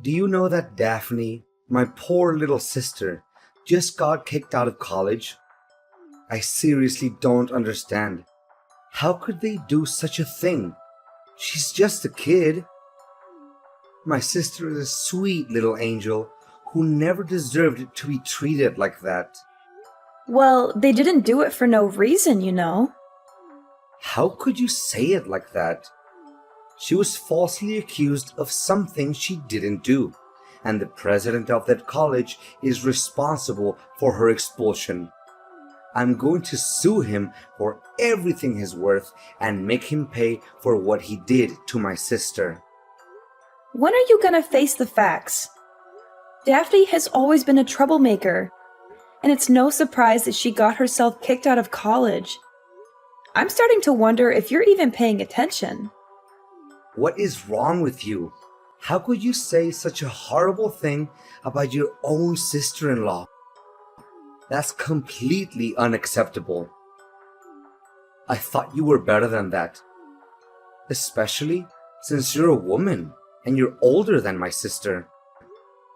Do you know that Daphne, my poor little sister, just got kicked out of college? I seriously don't understand. How could they do such a thing? She's just a kid. My sister is a sweet little angel who never deserved to be treated like that. Well, they didn't do it for no reason, you know. How could you say it like that? She was falsely accused of something she didn't do, and the president of that college is responsible for her expulsion. I'm going to sue him for everything he's worth and make him pay for what he did to my sister. When are you gonna face the facts? Daphne has always been a troublemaker, and it's no surprise that she got herself kicked out of college. I'm starting to wonder if you're even paying attention. What is wrong with you? How could you say such a horrible thing about your own sister in law? That's completely unacceptable. I thought you were better than that. Especially since you're a woman and you're older than my sister.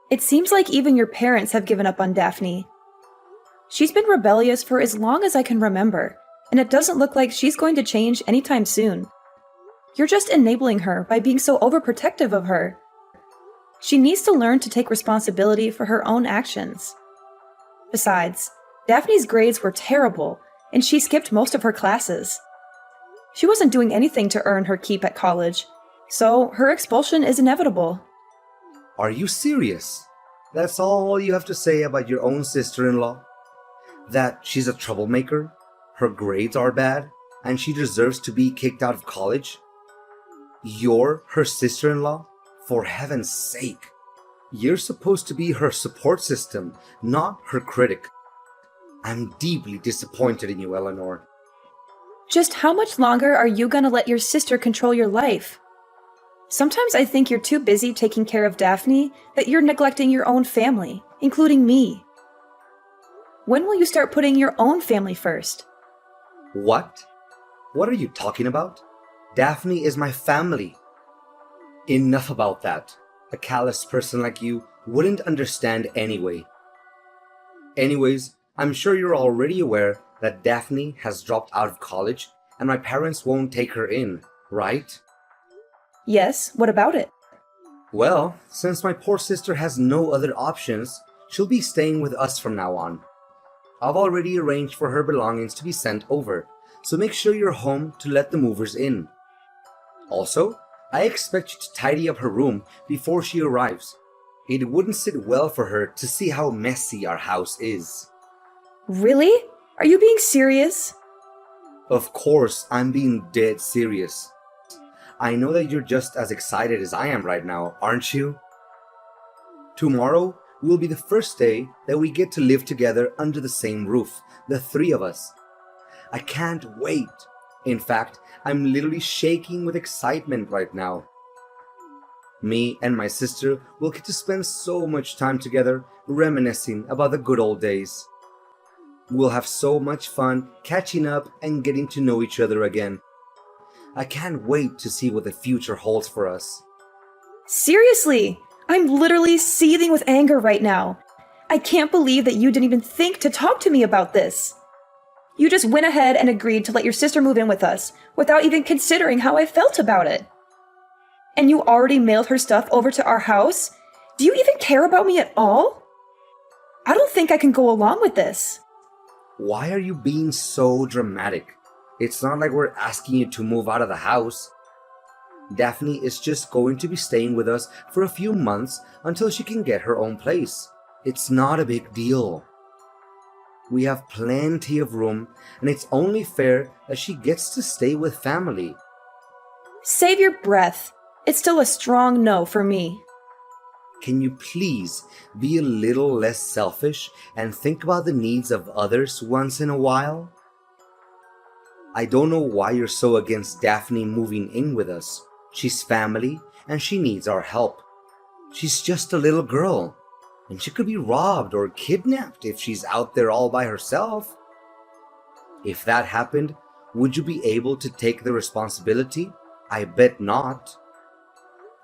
It seems like even your parents have given up on Daphne. She's been rebellious for as long as I can remember, and it doesn't look like she's going to change anytime soon. You're just enabling her by being so overprotective of her. She needs to learn to take responsibility for her own actions. Besides, Daphne's grades were terrible, and she skipped most of her classes. She wasn't doing anything to earn her keep at college, so her expulsion is inevitable. Are you serious? That's all you have to say about your own sister-in-law? That she's a troublemaker, her grades are bad, and she deserves to be kicked out of college? You're her sister-in-law? For heaven's sake. You're supposed to be her support system, not her critic. I'm deeply disappointed in you, Eleanor. Just how much longer are you gonna let your sister control your life? Sometimes I think you're too busy taking care of Daphne that you're neglecting your own family, including me. When will you start putting your own family first? What? What are you talking about? Daphne is my family. Enough about that. A callous person like you wouldn't understand anyway. Anyways, I'm sure you're already aware that Daphne has dropped out of college and my parents won't take her in, right? Yes, what about it? Well, since my poor sister has no other options, she'll be staying with us from now on. I've already arranged for her belongings to be sent over, so make sure you're home to let the movers in. Also, I expect you to tidy up her room before she arrives. It wouldn't sit well for her to see how messy our house is. Really? Are you being serious? Of course, I'm being dead serious. I know that you're just as excited as I am right now, aren't you? Tomorrow will be the first day that we get to live together under the same roof, the three of us. I can't wait. In fact, I'm literally shaking with excitement right now. Me and my sister will get to spend so much time together reminiscing about the good old days. We'll have so much fun catching up and getting to know each other again. I can't wait to see what the future holds for us. Seriously, I'm literally seething with anger right now. I can't believe that you didn't even think to talk to me about this. You just went ahead and agreed to let your sister move in with us without even considering how I felt about it. And you already mailed her stuff over to our house? Do you even care about me at all? I don't think I can go along with this. Why are you being so dramatic? It's not like we're asking you to move out of the house. Daphne is just going to be staying with us for a few months until she can get her own place. It's not a big deal. We have plenty of room, and it's only fair that she gets to stay with family. Save your breath. It's still a strong no for me. Can you please be a little less selfish and think about the needs of others once in a while? I don't know why you're so against Daphne moving in with us. She's family, and she needs our help. She's just a little girl, and she could be robbed or kidnapped if she's out there all by herself. If that happened, would you be able to take the responsibility? I bet not.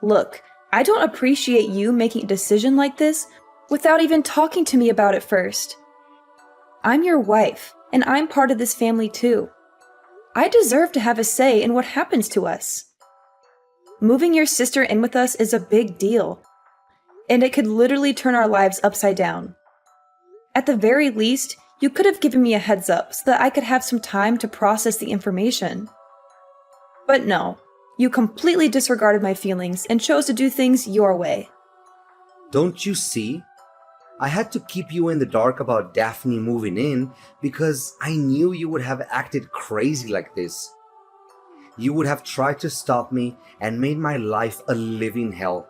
Look, I don't appreciate you making a decision like this without even talking to me about it first. I'm your wife, and I'm part of this family too. I deserve to have a say in what happens to us. Moving your sister in with us is a big deal, and it could literally turn our lives upside down. At the very least, you could have given me a heads up so that I could have some time to process the information. But no, you completely disregarded my feelings and chose to do things your way. Don't you see? I had to keep you in the dark about Daphne moving in because I knew you would have acted crazy like this. You would have tried to stop me and made my life a living hell.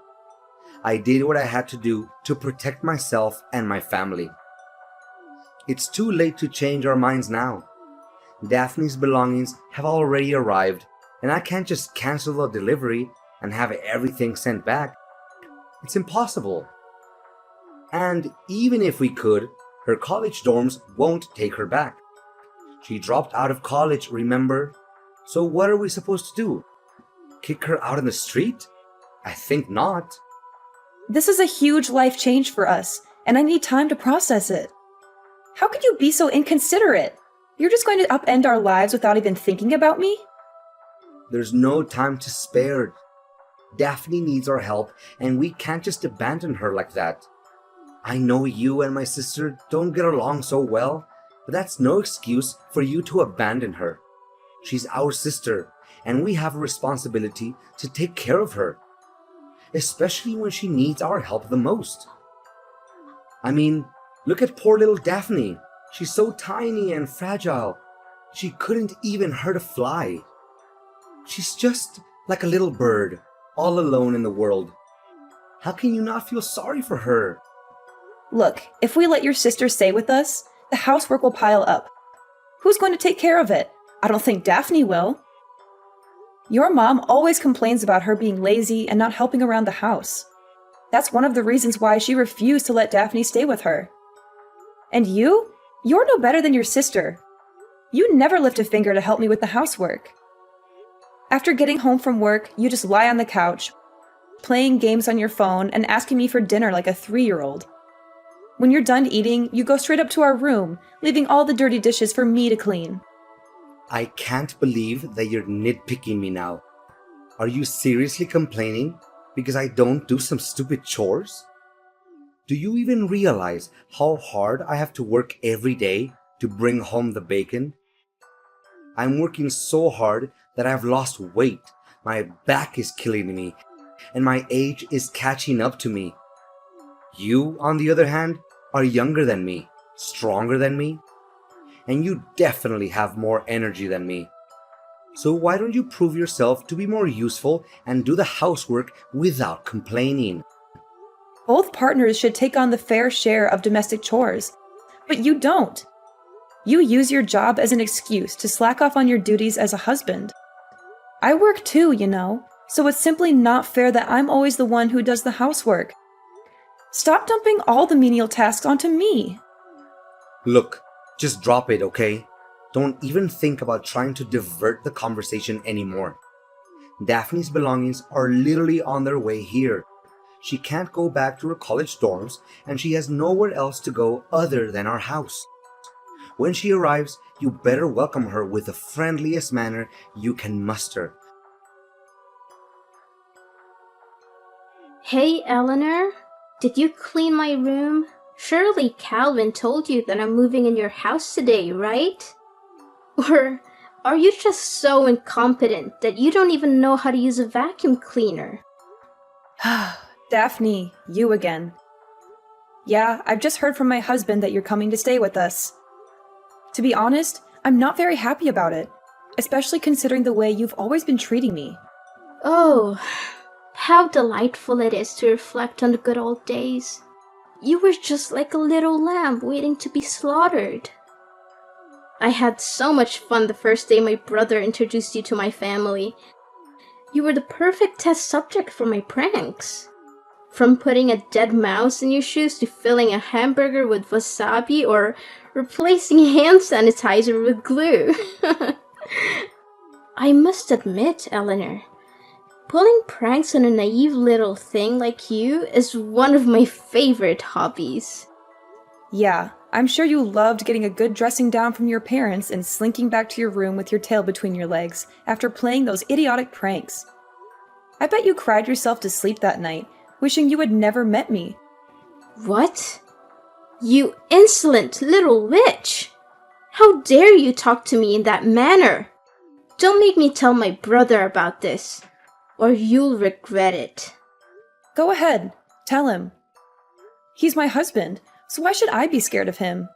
I did what I had to do to protect myself and my family. It's too late to change our minds now. Daphne's belongings have already arrived, and I can't just cancel the delivery and have everything sent back. It's impossible. And even if we could, her college dorms won't take her back. She dropped out of college, remember? So what are we supposed to do? Kick her out in the street? I think not. This is a huge life change for us, and I need time to process it. How could you be so inconsiderate? You're just going to upend our lives without even thinking about me? There's no time to spare. Daphne needs our help, and we can't just abandon her like that. I know you and my sister don't get along so well, but that's no excuse for you to abandon her. She's our sister, and we have a responsibility to take care of her, especially when she needs our help the most. I mean, look at poor little Daphne. She's so tiny and fragile. She couldn't even hurt a fly. She's just like a little bird, all alone in the world. How can you not feel sorry for her? Look, if we let your sister stay with us, the housework will pile up. Who's going to take care of it? I don't think Daphne will. Your mom always complains about her being lazy and not helping around the house. That's one of the reasons why she refused to let Daphne stay with her. And you? You're no better than your sister. You never lift a finger to help me with the housework. After getting home from work, you just lie on the couch, playing games on your phone and asking me for dinner like a 3-year-old. When you're done eating, you go straight up to our room, leaving all the dirty dishes for me to clean. I can't believe that you're nitpicking me now. Are you seriously complaining because I don't do some stupid chores? Do you even realize how hard I have to work every day to bring home the bacon? I'm working so hard that I've lost weight, my back is killing me, and my age is catching up to me. You, on the other hand, are younger than me, stronger than me, and you definitely have more energy than me. So why don't you prove yourself to be more useful and do the housework without complaining? Both partners should take on the fair share of domestic chores, but you don't. You use your job as an excuse to slack off on your duties as a husband. I work too, you know, so it's simply not fair that I'm always the one who does the housework. Stop dumping all the menial tasks onto me. Look, just drop it, okay? Don't even think about trying to divert the conversation anymore. Daphne's belongings are literally on their way here. She can't go back to her college dorms, and she has nowhere else to go other than our house. When she arrives, you better welcome her with the friendliest manner you can muster. Hey, Eleanor. Did you clean my room? Surely Calvin told you that I'm moving in your house today, right? Or are you just so incompetent that you don't even know how to use a vacuum cleaner? Daphne, you again. Yeah, I've just heard from my husband that you're coming to stay with us. To be honest, I'm not very happy about it, especially considering the way you've always been treating me. Oh, how delightful it is to reflect on the good old days. You were just like a little lamb waiting to be slaughtered. I had so much fun the first day my brother introduced you to my family. You were the perfect test subject for my pranks. From putting a dead mouse in your shoes to filling a hamburger with wasabi or replacing hand sanitizer with glue. I must admit, Eleanor, Pulling pranks on a naive little thing like you is one of my favorite hobbies. Yeah, I'm sure you loved getting a good dressing down from your parents and slinking back to your room with your tail between your legs after playing those idiotic pranks. I bet you cried yourself to sleep that night, wishing you had never met me. What? You insolent little witch! How dare you talk to me in that manner? Don't make me tell my brother about this, or you'll regret it. Go ahead, tell him. He's my husband, so why should I be scared of him?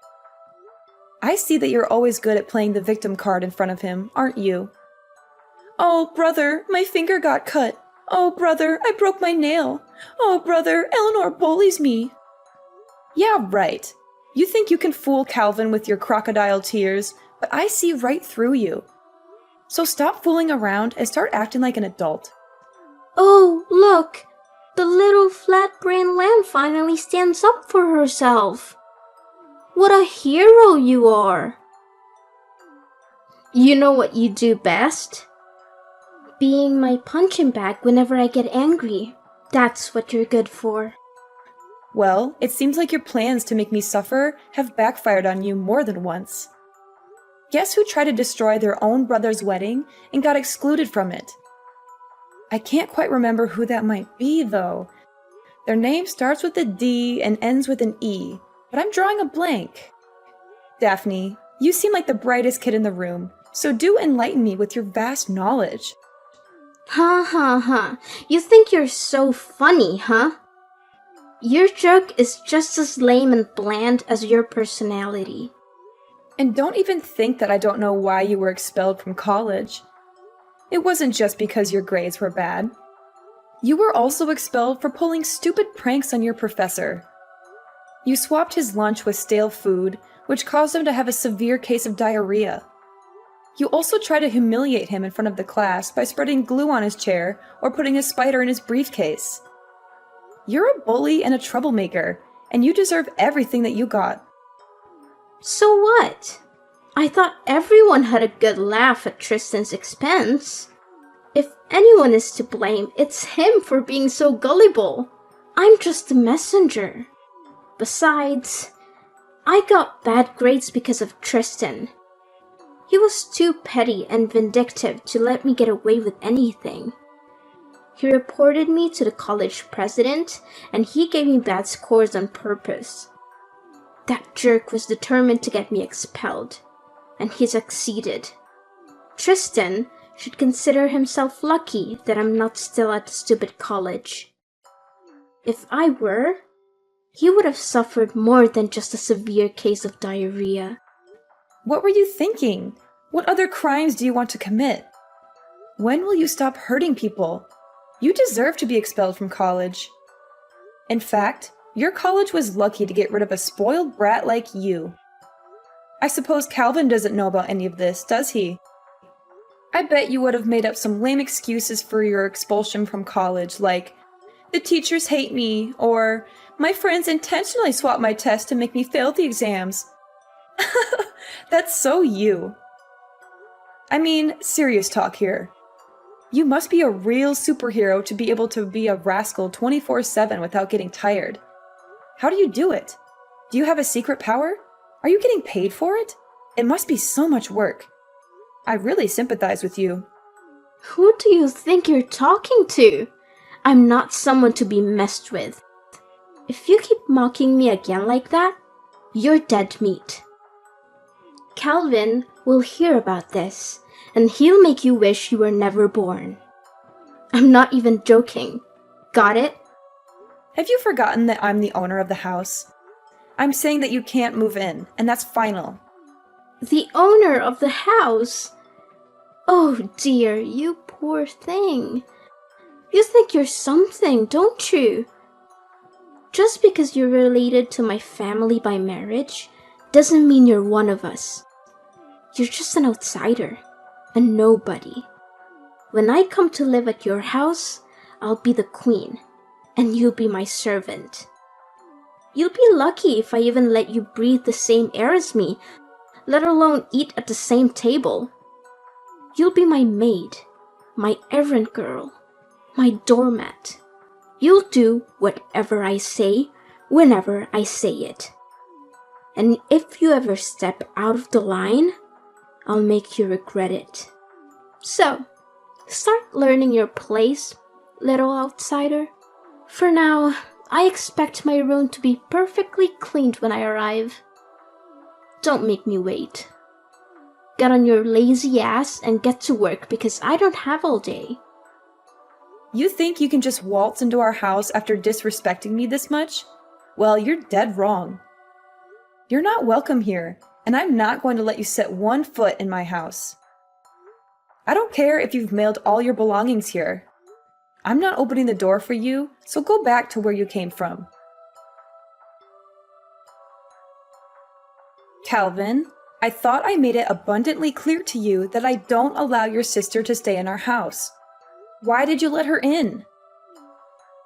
I see that you're always good at playing the victim card in front of him, aren't you? Oh, brother, my finger got cut. Oh, brother, I broke my nail. Oh, brother, Eleanor bullies me. Yeah, right. You think you can fool Calvin with your crocodile tears, but I see right through you. So stop fooling around and start acting like an adult. Oh, look! The little flat-brained lamb finally stands up for herself. What a hero you are! You know what you do best? Being my punching bag whenever I get angry. That's what you're good for. Well, it seems like your plans to make me suffer have backfired on you more than once. Guess who tried to destroy their own brother's wedding and got excluded from it? I can't quite remember who that might be, though. Their name starts with a D and ends with an E, but I'm drawing a blank. Daphne, you seem like the brightest kid in the room, so do enlighten me with your vast knowledge. Ha ha ha. You think you're so funny, huh? Your joke is just as lame and bland as your personality. And don't even think that I don't know why you were expelled from college. It wasn't just because your grades were bad. You were also expelled for pulling stupid pranks on your professor. You swapped his lunch with stale food, which caused him to have a severe case of diarrhea. You also tried to humiliate him in front of the class by spreading glue on his chair or putting a spider in his briefcase. You're a bully and a troublemaker, and you deserve everything that you got. So what? I thought everyone had a good laugh at Tristan's expense. If anyone is to blame, it's him for being so gullible. I'm just a messenger. Besides, I got bad grades because of Tristan. He was too petty and vindictive to let me get away with anything. He reported me to the college president, and he gave me bad scores on purpose. That jerk was determined to get me expelled, and he succeeded. Tristan should consider himself lucky that I'm not still at the stupid college. If I were, he would have suffered more than just a severe case of diarrhea. What were you thinking? What other crimes do you want to commit? When will you stop hurting people? You deserve to be expelled from college. In fact, your college was lucky to get rid of a spoiled brat like you. I suppose Calvin doesn't know about any of this, does he? I bet you would have made up some lame excuses for your expulsion from college, like, the teachers hate me, or my friends intentionally swap my tests to make me fail the exams. That's so you. I mean, serious talk here. You must be a real superhero to be able to be a rascal 24/7 without getting tired. How do you do it? Do you have a secret power? Are you getting paid for it? It must be so much work. I really sympathize with you. Who do you think you're talking to? I'm not someone to be messed with. If you keep mocking me again like that, you're dead meat. Calvin will hear about this, and he'll make you wish you were never born. I'm not even joking. Got it? Have you forgotten that I'm the owner of the house? I'm saying that you can't move in, and that's final. The owner of the house? Oh dear, you poor thing. You think you're something, don't you? Just because you're related to my family by marriage doesn't mean you're one of us. You're just an outsider, a nobody. When I come to live at your house, I'll be the queen, and you'll be my servant. You'll be lucky if I even let you breathe the same air as me, let alone eat at the same table. You'll be my maid, my errand girl, my doormat. You'll do whatever I say, whenever I say it. And if you ever step out of the line, I'll make you regret it. So, start learning your place, little outsider. For now, I expect my room to be perfectly cleaned when I arrive. Don't make me wait. Get on your lazy ass and get to work because I don't have all day. You think you can just waltz into our house after disrespecting me this much? Well, you're dead wrong. You're not welcome here, and I'm not going to let you set one foot in my house. I don't care if you've mailed all your belongings here. I'm not opening the door for you, so go back to where you came from. Calvin, I thought I made it abundantly clear to you that I don't allow your sister to stay in our house. Why did you let her in?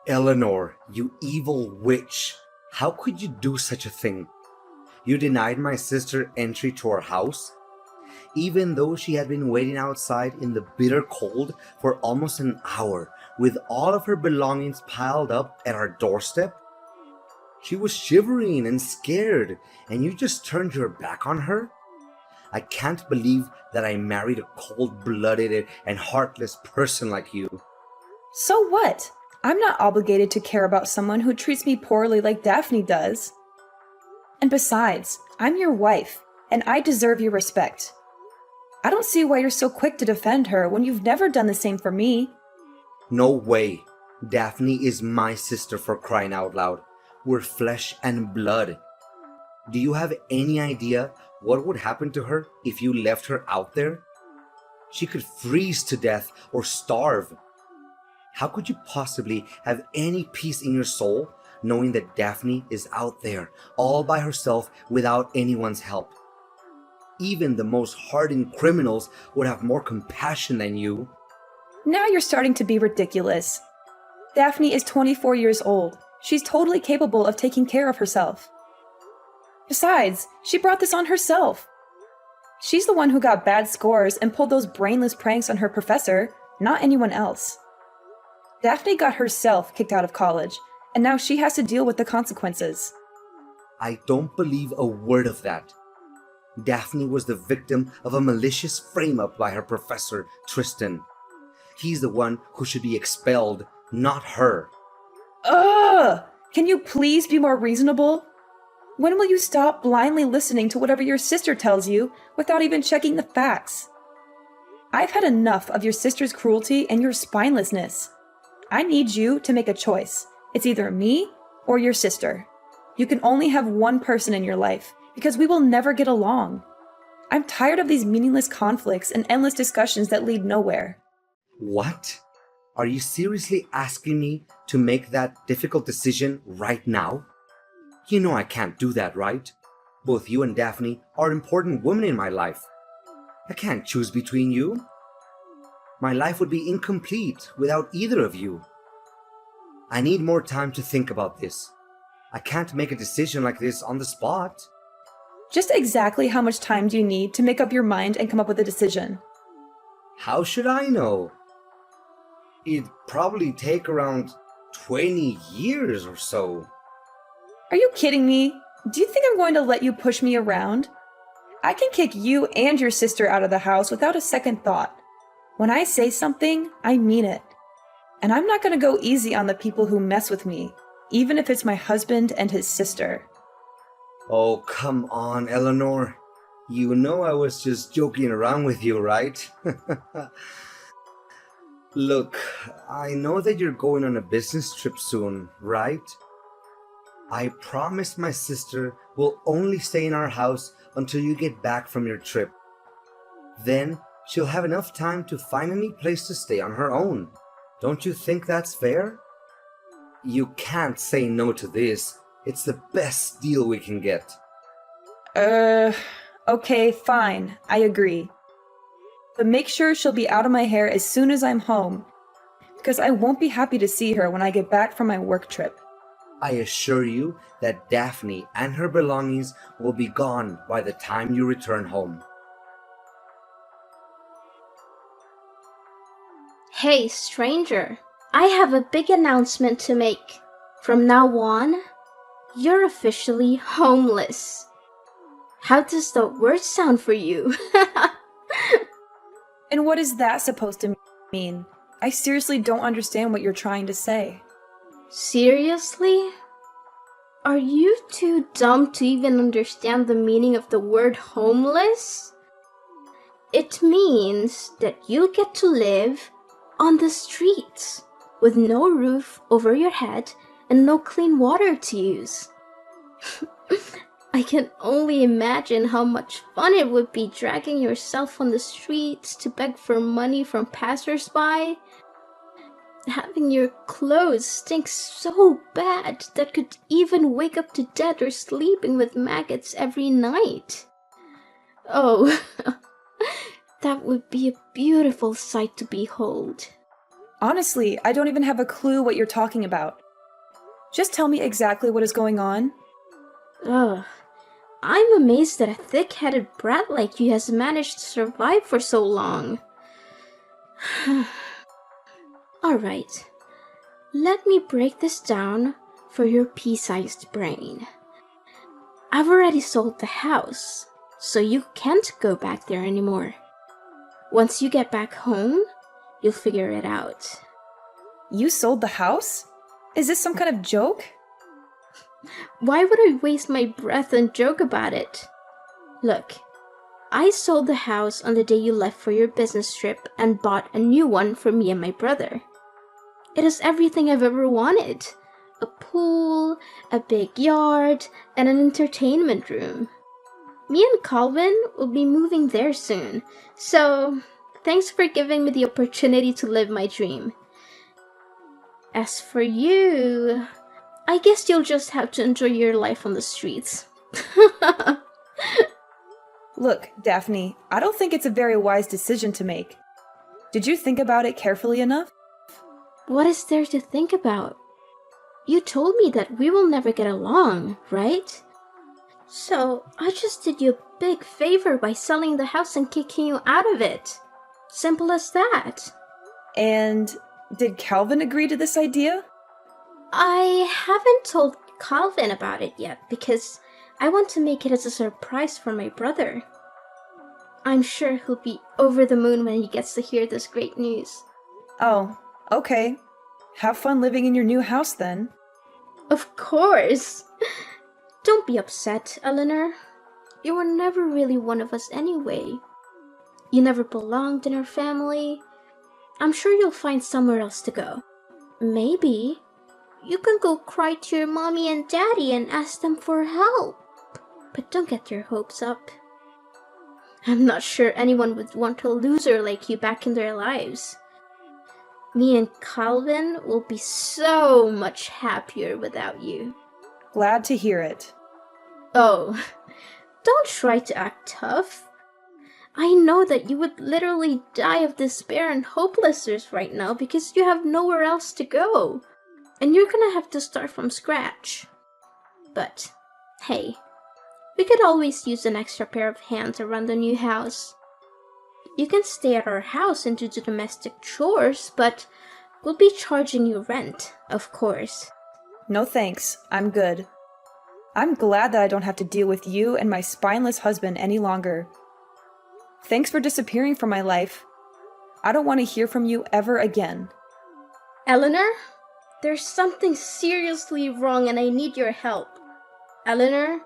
Eleanor, you evil witch. How could you do such a thing? You denied my sister entry to our house? Even though she had been waiting outside in the bitter cold for almost an hour with all of her belongings piled up at our doorstep? She was shivering and scared, and you just turned your back on her? I can't believe that I married a cold-blooded and heartless person like you. So what? I'm not obligated to care about someone who treats me poorly like Daphne does. And besides, I'm your wife, and I deserve your respect. I don't see why you're so quick to defend her when you've never done the same for me. No way. Daphne is my sister, for crying out loud. We're flesh and blood. Do you have any idea what would happen to her if you left her out there? She could freeze to death or starve. How could you possibly have any peace in your soul knowing that Daphne is out there all by herself without anyone's help? Even the most hardened criminals would have more compassion than you. Now you're starting to be ridiculous. Daphne is 24 years old. She's totally capable of taking care of herself. Besides, she brought this on herself. She's the one who got bad scores and pulled those brainless pranks on her professor, not anyone else. Daphne got herself kicked out of college, and now she has to deal with the consequences. I don't believe a word of that. Daphne was the victim of a malicious frame-up by her professor, Tristan. He's the one who should be expelled, not her. Ugh! Can you please be more reasonable? When will you stop blindly listening to whatever your sister tells you without even checking the facts? I've had enough of your sister's cruelty and your spinelessness. I need you to make a choice. It's either me or your sister. You can only have one person in your life, because we will never get along. I'm tired of these meaningless conflicts and endless discussions that lead nowhere. What? Are you seriously asking me to make that difficult decision right now? You know I can't do that, right? Both you and Daphne are important women in my life. I can't choose between you. My life would be incomplete without either of you. I need more time to think about this. I can't make a decision like this on the spot. Just exactly how much time do you need to make up your mind and come up with a decision? How should I know? It'd probably take around 20 years or so. Are you kidding me? Do you think I'm going to let you push me around? I can kick you and your sister out of the house without a second thought. When I say something, I mean it. And I'm not going to go easy on the people who mess with me, even if it's my husband and his sister. Oh, come on, Eleanor. You know I was just joking around with you, right? Look, I know that you're going on a business trip soon, right? I promised my sister will only stay in our house until you get back from your trip. Then she'll have enough time to find any place to stay on her own. Don't you think that's fair? You can't say no to this. It's the best deal we can get. Okay, fine. I agree. But make sure she'll be out of my hair as soon as I'm home, because I won't be happy to see her when I get back from my work trip. I assure you that Daphne and her belongings will be gone by the time you return home. Hey, stranger. I have a big announcement to make. From now on, you're officially homeless. How does the word sound for you? And what is that supposed to mean? I seriously don't understand what you're trying to say. Seriously? Are you too dumb to even understand the meaning of the word homeless? It means that you get to live on the streets with no roof over your head and no clean water to use. I can only imagine how much fun it would be dragging yourself on the streets to beg for money from passersby. Having your clothes stink so bad that could even wake up to death or sleeping with maggots every night. Oh, that would be a beautiful sight to behold. Honestly, I don't even have a clue what you're talking about. Just tell me exactly what is going on. Ugh. I'm amazed that a thick-headed brat like you has managed to survive for so long. Alright, let me break this down for your pea-sized brain. I've already sold the house, so you can't go back there anymore. Once you get back home, you'll figure it out. You sold the house? Is this some kind of joke? Why would I waste my breath and joke about it? Look, I sold the house on the day you left for your business trip and bought a new one for me and my brother. It has everything I've ever wanted. A pool, a big yard, and an entertainment room. Me and Calvin will be moving there soon, so thanks for giving me the opportunity to live my dream. As for you, I guess you'll just have to enjoy your life on the streets. Look, Daphne, I don't think it's a very wise decision to make. Did you think about it carefully enough? What is there to think about? You told me that we will never get along, right? So I just did you a big favor by selling the house and kicking you out of it. Simple as that. And did Calvin agree to this idea? I haven't told Calvin about it yet because I want to make it as a surprise for my brother. I'm sure he'll be over the moon when he gets to hear this great news. Oh, okay. Have fun living in your new house then. Of course! Don't be upset, Eleanor. You were never really one of us anyway. You never belonged in our family. I'm sure you'll find somewhere else to go. Maybe you can go cry to your mommy and daddy and ask them for help. But don't get your hopes up. I'm not sure anyone would want a loser like you back in their lives. Me and Calvin will be so much happier without you. Glad to hear it. Oh, don't try to act tough. I know that you would literally die of despair and hopelessness right now because you have nowhere else to go. And you're gonna have to start from scratch. But, hey, we could always use an extra pair of hands around the new house. You can stay at our house and do the domestic chores, but we'll be charging you rent, of course. No thanks, I'm good. I'm glad that I don't have to deal with you and my spineless husband any longer. Thanks for disappearing from my life. I don't want to hear from you ever again. Eleanor, there's something seriously wrong and I need your help. Eleanor,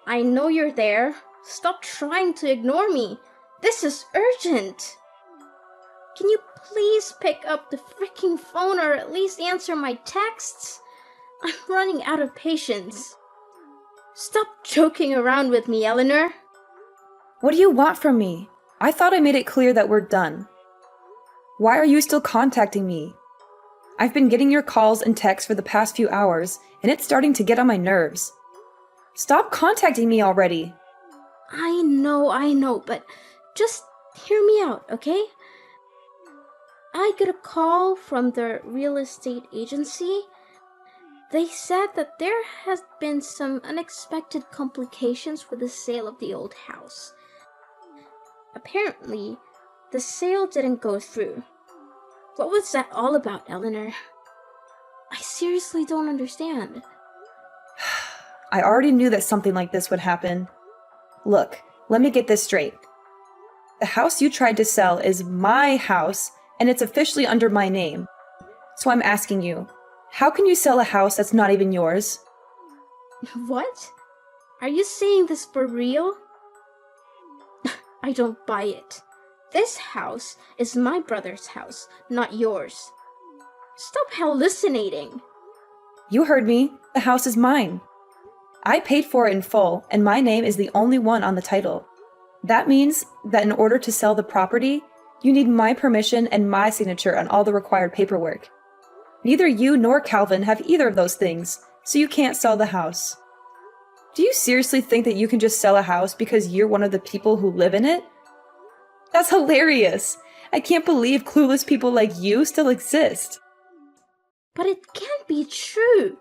I know you're there. Stop trying to ignore me. This is urgent. Can you please pick up the freaking phone or at least answer my texts? I'm running out of patience. Stop joking around with me, Eleanor. What do you want from me? I thought I made it clear that we're done. Why are you still contacting me? I've been getting your calls and texts for the past few hours, and it's starting to get on my nerves. Stop contacting me already! I know, but just hear me out, okay? I got a call from the real estate agency. They said that there has been some unexpected complications with the sale of the old house. Apparently, the sale didn't go through. What was that all about, Eleanor? I seriously don't understand. I already knew that something like this would happen. Look, let me get this straight. The house you tried to sell is my house, and it's officially under my name. So I'm asking you, how can you sell a house that's not even yours? What? Are you saying this for real? I don't buy it. This house is my brother's house, not yours. Stop hallucinating. You heard me. The house is mine. I paid for it in full, and my name is the only one on the title. That means that in order to sell the property, you need my permission and my signature on all the required paperwork. Neither you nor Calvin have either of those things, so you can't sell the house. Do you seriously think that you can just sell a house because you're one of the people who live in it? That's hilarious! I can't believe clueless people like you still exist. But it can't be true.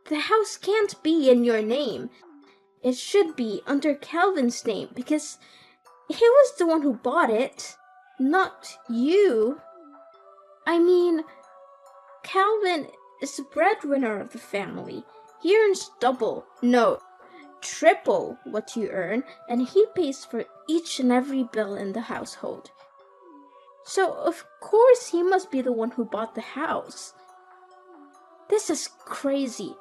The house can't be in your name. It should be under Calvin's name because he was the one who bought it, not you. I mean, Calvin is the breadwinner of the family. He earns double, no, triple what you earn, and he pays for each and every bill in the household. So, of course, he must be the one who bought the house. This is crazy.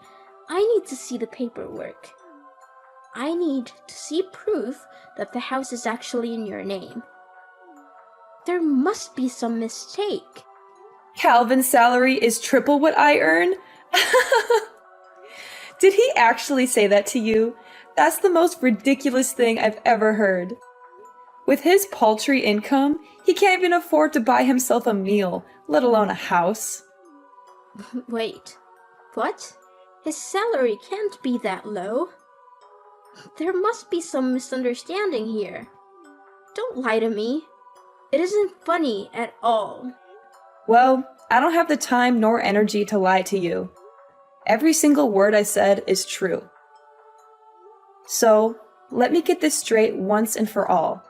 I need to see the paperwork. I need to see proof that the house is actually in your name. There must be some mistake. Calvin's salary is triple what I earn? Did he actually say that to you? That's the most ridiculous thing I've ever heard. With his paltry income, he can't even afford to buy himself a meal, let alone a house. Wait, what? His salary can't be that low. There must be some misunderstanding here. Don't lie to me. It isn't funny at all. Well, I don't have the time nor energy to lie to you. Every single word I said is true. So, let me get this straight once and for all.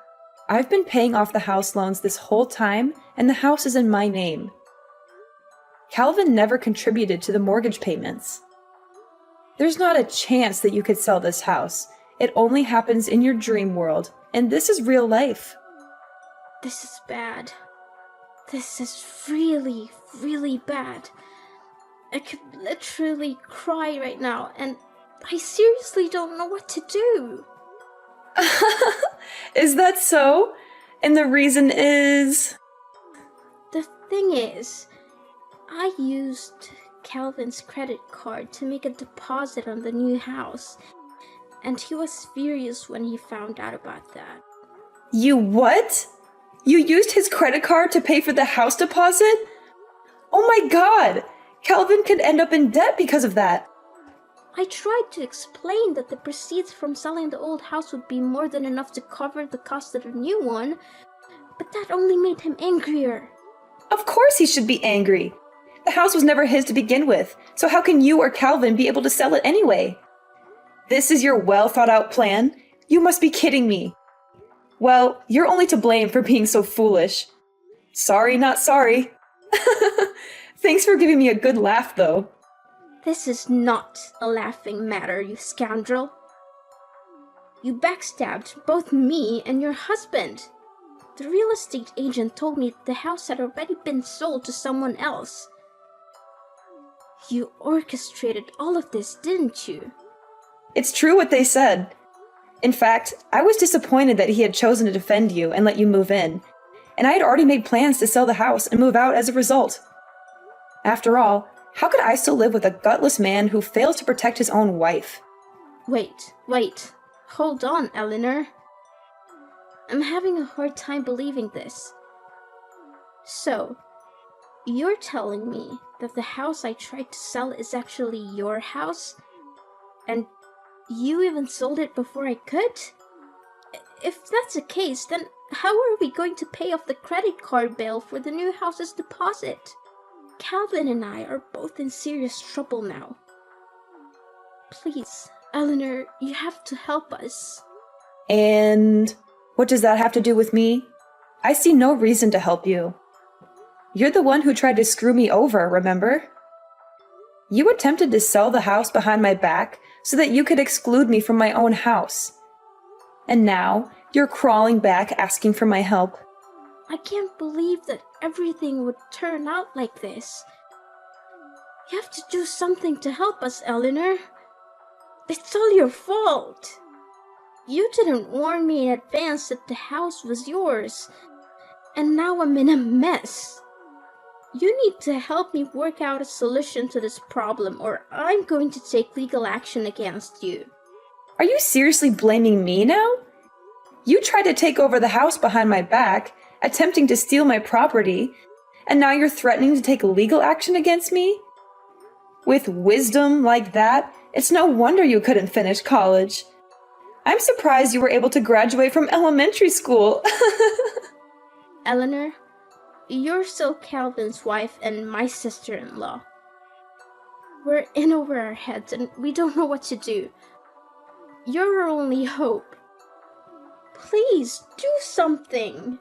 I've been paying off the house loans this whole time, and the house is in my name. Calvin never contributed to the mortgage payments. There's not a chance that you could sell this house. It only happens in your dream world, and this is real life. This is bad. This is really, really bad. I could literally cry right now, and I seriously don't know what to do. Is that so? And the reason is... The thing is, I used Calvin's credit card to make a deposit on the new house, and he was furious when he found out about that. You what? You used his credit card to pay for the house deposit? Oh my god! Calvin could end up in debt because of that. I tried to explain that the proceeds from selling the old house would be more than enough to cover the cost of the new one, but that only made him angrier. Of course he should be angry. The house was never his to begin with, so how can you or Calvin be able to sell it anyway? This is your well-thought-out plan? You must be kidding me. Well, you're only to blame for being so foolish. Sorry, not sorry. Thanks for giving me a good laugh, though. This is not a laughing matter, you scoundrel. You backstabbed both me and your husband. The real estate agent told me the house had already been sold to someone else. You orchestrated all of this, didn't you? It's true what they said. In fact, I was disappointed that he had chosen to defend you and let you move in, and I had already made plans to sell the house and move out as a result. After all, how could I still live with a gutless man who fails to protect his own wife? Wait. Hold on, Eleanor. I'm having a hard time believing this. So, you're telling me that the house I tried to sell is actually your house? And you even sold it before I could? If that's the case, then how are we going to pay off the credit card bill for the new house's deposit? Calvin and I are both in serious trouble now. Please, Eleanor, you have to help us. And what does that have to do with me? I see no reason to help you. You're the one who tried to screw me over, remember? You attempted to sell the house behind my back so that you could exclude me from my own house. And now, you're crawling back asking for my help. I can't believe that everything would turn out like this. You have to do something to help us, Eleanor. It's all your fault. You didn't warn me in advance that the house was yours, and now I'm in a mess. You need to help me work out a solution to this problem, or I'm going to take legal action against you. Are you seriously blaming me now? You tried to take over the house behind my back, attempting to steal my property, and now you're threatening to take legal action against me? With wisdom like that, it's no wonder you couldn't finish college. I'm surprised you were able to graduate from elementary school. Eleanor, you're still Calvin's wife and my sister-in-law. We're in over our heads and we don't know what to do. You're our only hope. Please, do something.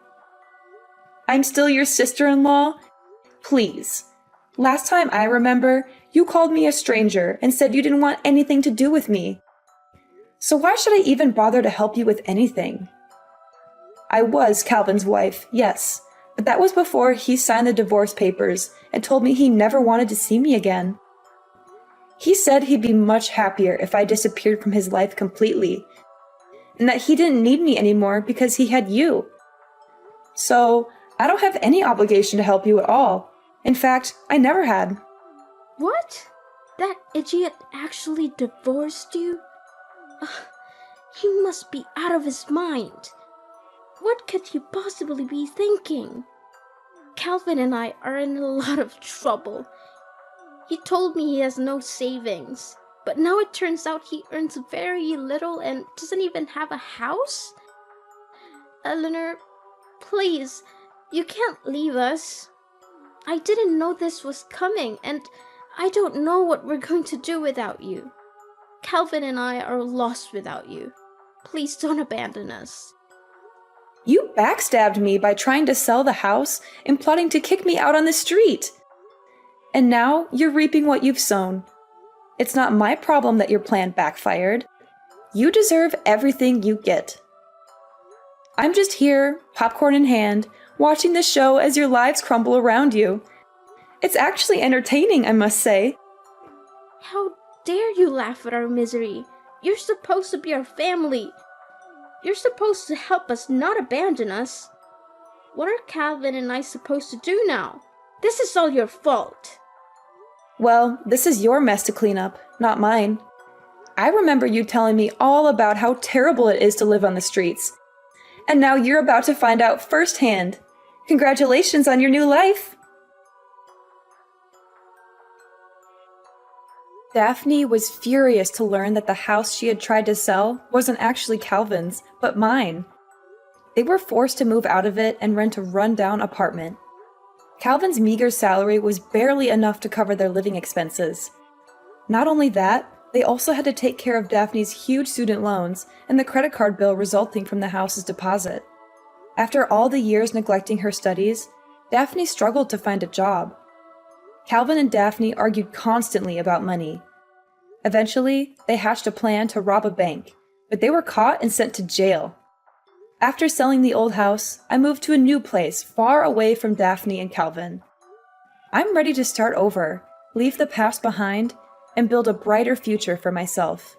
I'm still your sister-in-law? Please. Last time I remember, you called me a stranger and said you didn't want anything to do with me. So why should I even bother to help you with anything? I was Calvin's wife, yes, but that was before he signed the divorce papers and told me he never wanted to see me again. He said he'd be much happier if I disappeared from his life completely, and that he didn't need me anymore because he had you. So, I don't have any obligation to help you at all. In fact, I never had. What? That idiot actually divorced you? Ugh, he must be out of his mind. What could he possibly be thinking? Calvin and I are in a lot of trouble. He told me he has no savings, but now it turns out he earns very little and doesn't even have a house? Eleanor, please, you can't leave us. I didn't know this was coming, and I don't know what we're going to do without you. Calvin and I are lost without you. Please don't abandon us. You backstabbed me by trying to sell the house and plotting to kick me out on the street. And now you're reaping what you've sown. It's not my problem that your plan backfired. You deserve everything you get. I'm just here, popcorn in hand, watching the show as your lives crumble around you. It's actually entertaining, I must say. How dare you laugh at our misery? You're supposed to be our family. You're supposed to help us, not abandon us. What are Calvin and I supposed to do now? This is all your fault. Well, this is your mess to clean up, not mine. I remember you telling me all about how terrible it is to live on the streets. And now you're about to find out firsthand. Congratulations on your new life! Daphne was furious to learn that the house she had tried to sell wasn't actually Calvin's, but mine. They were forced to move out of it and rent a run-down apartment. Calvin's meager salary was barely enough to cover their living expenses. Not only that, they also had to take care of Daphne's huge student loans and the credit card bill resulting from the house's deposit. After all the years neglecting her studies, Daphne struggled to find a job. Calvin and Daphne argued constantly about money. Eventually, they hatched a plan to rob a bank, but they were caught and sent to jail. After selling the old house, I moved to a new place far away from Daphne and Calvin. I'm ready to start over, leave the past behind, and build a brighter future for myself.